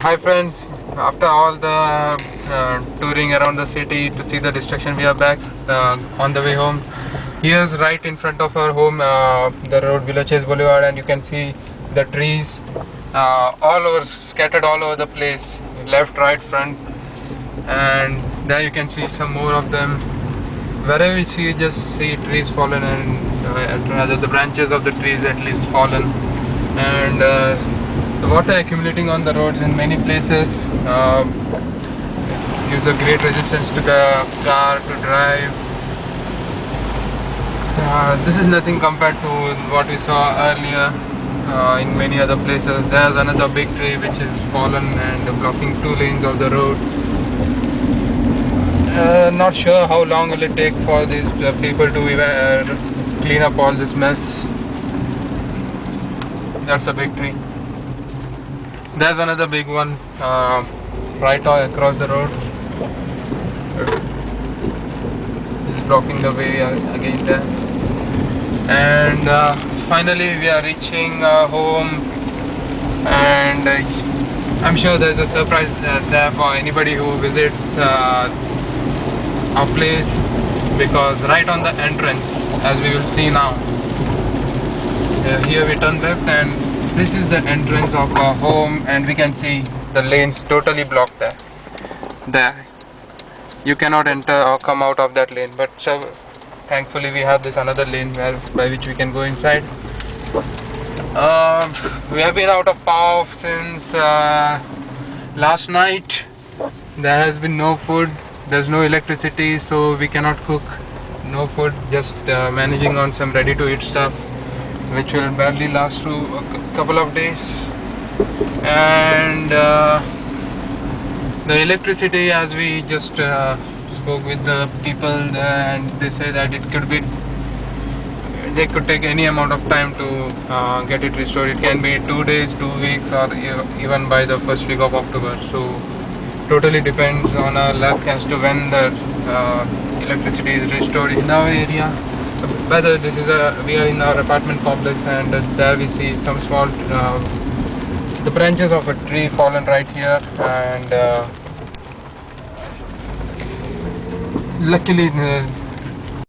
Hi friends, after all the touring around the city to see the destruction, we are back on the way home. Here's right in front of our home, the road Villages Boulevard, and you can see the trees all over, scattered all over the place, left, right, front, and there you can see some more of them. Wherever you see, just see trees fallen, and rather the branches of the trees at least fallen, and the water accumulating on the roads in many places gives a great resistance to the car to drive. This is nothing compared to what we saw earlier in many other places. There's another big tree which is fallen and blocking 2 lanes of the road. Not sure how long will it take for these people to clean up all this mess. That's a big tree. There's another big one right across the road. This is blocking the way again there. And finally we are reaching home, and I'm sure there's a surprise there for anybody who visits our place, because right on the entrance, as we will see now, here we turn left and this is the entrance of our home, and we can see the lanes totally blocked there. You cannot enter or come out of that lane, but thankfully we have this another lane by which we can go inside. We have been out of power since last night. There has been no food, there's no electricity, so we cannot cook. No food, just managing on some ready to eat stuff which will barely last through a couple of days. And the electricity, as we just spoke with the people there, and they say that they could take any amount of time to get it restored. It can be 2 days, 2 weeks, or even by the first week of October. So totally depends on our luck as to when the electricity is restored in our area. Whether this is we are in our apartment complex, and there we see some small the branches of a tree fallen right here, and luckily